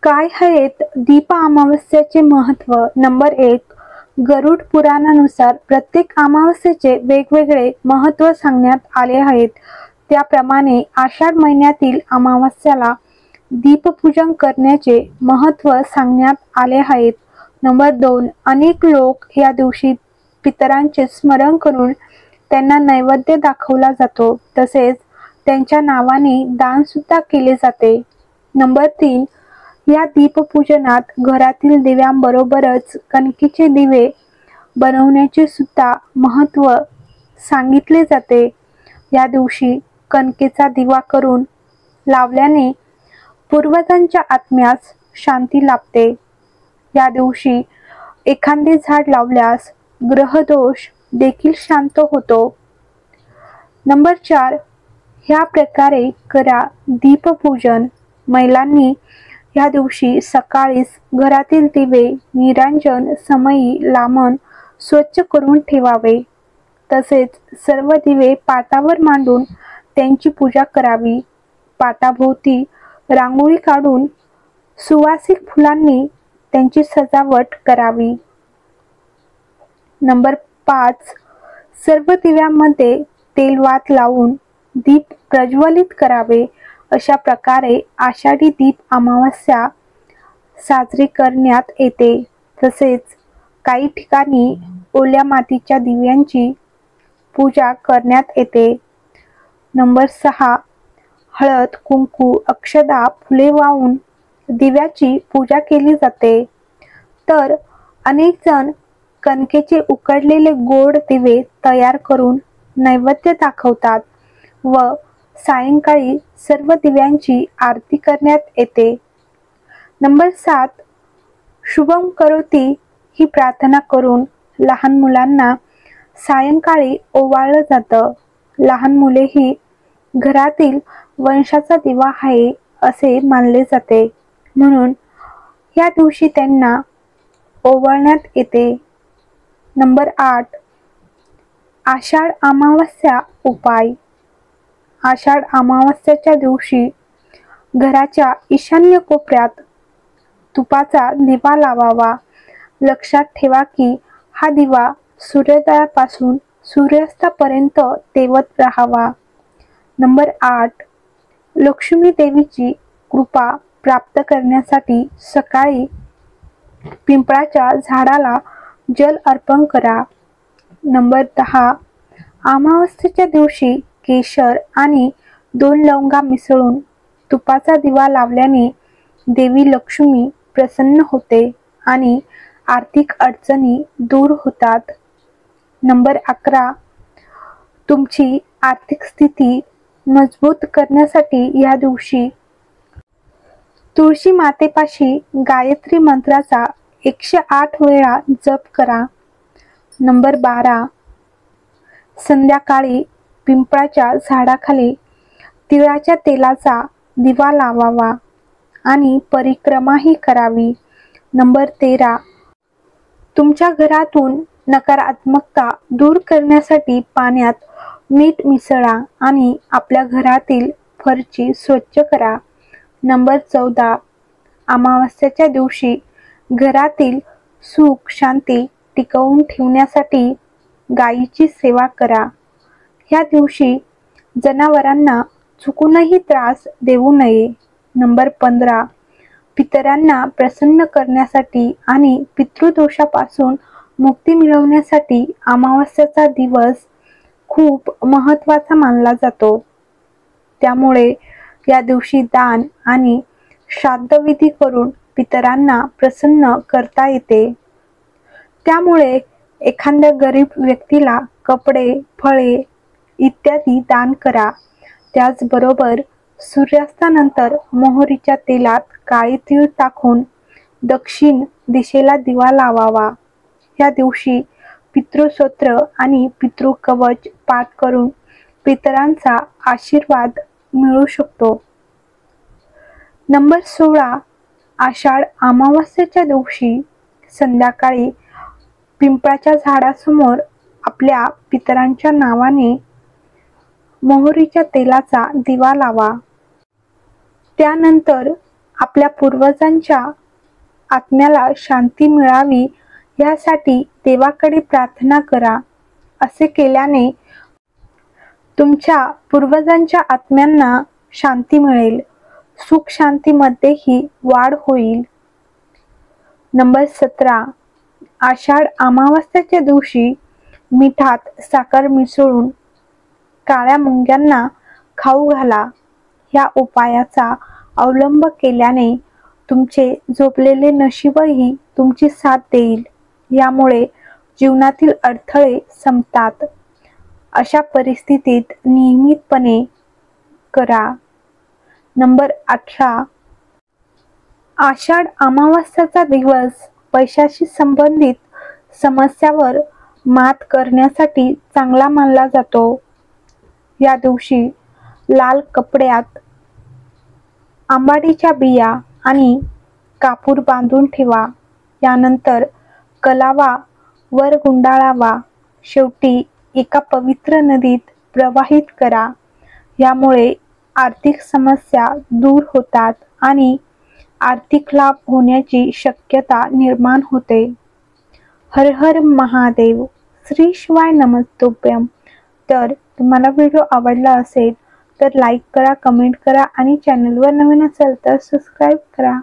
काय आहेत दीप अमावस्याचे महत्त्व? नंबर 1. गरुड पुराणानुसार प्रत्येक अमावस्येचे वेगवेगळे महत्त्व सांगण्यात आले आहेत. त्याप्रमाणे आषाढ महिन्यातील अमावस्याला दीपपूजन करण्याचे महत्त्व सांगण्यात आले आहेत. नंबर 2. अनेक लोक या दिवशी पितरांचे स्मरण करून त्यांना नैवेद्य दाखवला जातो. तसेच त्यांच्या नावाने दान सुद्धा केले जाते. नंबर 3. या दीपपूजनात घरातील दिव्यांबरोबरच कणकेचे दिवे बनवण्याचे सुद्धा महत्त्व सांगितले जाते. या दिवशी कणकेचा दिवा करून लावल्याने पूर्वजांच्या आत्म्यास शांती लाभते. या दिवशी एखादे झाड लावल्यास ग्रहदोष देखील शांत होतो. नंबर 4. ह्या प्रकारे करा दीपपूजन. महिलांनी या दिवशी सकाळीच घरातील दिवे, निरांजन, समई, लांबण स्वच्छ करून ठेवावे. तसेच सर्व दिवे पाटावर मांडून त्यांची पूजा करावी. पाटाभोवती रांगोळी काढून सुवासिक फुलांनी त्यांची सजावट करावी. नंबर 5. सर्व दिव्यांमध्ये तेलवात लावून दीप प्रज्वलित करावे. अशा प्रकारे आषाढी दीप अमावस्या साजरी करण्यात येते. तसेच काही ठिकाणी ओल्या मातीच्या दिव्यांची पूजा करण्यात येते. नंबर 6. हळद, कुंकू, अक्षदा, फुले वाहून दिव्याची पूजा केली जाते. तर अनेक जण कणकेचे उकडलेले गोड दिवे तयार करून नैवेद्य दाखवतात व सायंकाळी सर्व दिव्यांची आरती करण्यात येते. नंबर 7. शुभम करोती ही प्रार्थना करून लहान मुलांना सायंकाळी ओवाळलं जातं. लहान मुले ही घरातील वंशाचा दिवा आहे असे मानले जाते, म्हणून या दिवशी त्यांना ओवाळण्यात येते. नंबर 8. आषाढ अमावस्या उपाय. आषाढ अमावस्याच्या दिवशी घराच्या ईशान्य कोपऱ्यात तुपाचा दिवा लावावा. लक्षात ठेवा की हा दिवा सूर्योदयापासून सूर्यास्तापर्यंत तेवत राहावा. नंबर 8. लक्ष्मी देवीची कृपा प्राप्त करण्यासाठी सकाळी पिंपळाच्या झाडाला जल अर्पण करा. नंबर 10. अमावस्येच्या दिवशी केशर आणि 2 लवंगा मिसळून तुपाचा दिवा लावल्याने देवी लक्ष्मी प्रसन्न होते आणि आर्थिक अडचणी दूर होतात. नंबर 11. तुमची आर्थिक स्थिती मजबूत करण्यासाठी या दिवशी तुळशी मातेपाशी गायत्री मंत्राचा 108 वेळा जप करा. नंबर 12. संध्याकाळी पिंपळाच्या झाडाखाली तिळाच्या तेलाचा दिवा लावावा आणि परिक्रमाही करावी. नंबर 13. तुमच्या घरातून नकारात्मकता दूर करण्यासाठी पाण्यात मीठ मिसळा आणि आपल्या घरातील फरशी स्वच्छ करा. नंबर 14. अमावस्येच्या दिवशी घरातील सुख शांती टिकवून ठेवण्यासाठी गायीची सेवा करा. ह्या दिवशी जनावरांना चुकूनही त्रास देऊ नये. नंबर 15. पितरांना प्रसन्न करण्यासाठी आणि पितृदोषापासून मुक्ती मिळवण्यासाठी अमावस्येचा दिवस खूप महत्त्वाचा मानला जातो. त्यामुळे या दिवशी दान आणि श्राद्धविधी करून पितरांना प्रसन्न करता येते. त्यामुळे एखाद्या गरीब व्यक्तीला कपडे, फळे इत्यादी दान करा. त्याचबरोबर सूर्यास्तानंतर मोहरीच्या तेलात काळे तीळ टाकून दक्षिण दिशेला दिवा लावावा. या दिवशी पितृस्तोत्र आणि पितृकवच पाठ करून पितरांचा आशीर्वाद मिळू शकतो. नंबर 16. आषाढ अमावस्येच्या दिवशी संध्याकाळी पिंपळाच्या झाडासमोर आपल्या पितरांच्या नावाने मोहरीच्या तेलाचा दिवा लावा. त्यानंतर आपल्या पूर्वजांच्या आत्म्याला शांती मिळावी यासाठी देवाकडे प्रार्थना करा. असे केल्याने तुमच्या पूर्वजांच्या आत्म्यांना शांती मिळेल. सुख शांतीमध्येही वाढ होईल. नंबर 17. आषाढ अमावस्येच्या दिवशी मिठात साखर मिसळून काळ्या मुंग्यांना खाऊ घाला. ह्या उपायाचा अवलंब केल्याने तुमचे झोपलेले नशीबही तुमची साथ देईल. यामुळे जीवनातील अडथळे संपतात. अशा परिस्थितीत नियमितपणे करा. नंबर 18. आषाढ अमावस्येचा दिवस पैशाशी संबंधित समस्यावर मात करण्यासाठी चांगला मानला जातो. या दिवशी लाल कपड्यात आंबाडीच्या बिया आणि कापूर बांधून ठेवा. यानंतर कलावा वर गुंडाळावा. शेवटी एका पवित्र नदीत प्रवाहित करा. यामुळे आर्थिक समस्या दूर होतात आणि आर्थिक लाभ होण्याची शक्यता निर्माण होते. हर हर महादेव. श्री शिवाय नमस्तुभ्यम. तर तुम्हाला व्हिडिओ आवडला असेल तर लाईक करा, कमेंट करा आणि चॅनलवर नवीन असेल तर सबस्क्राईब करा.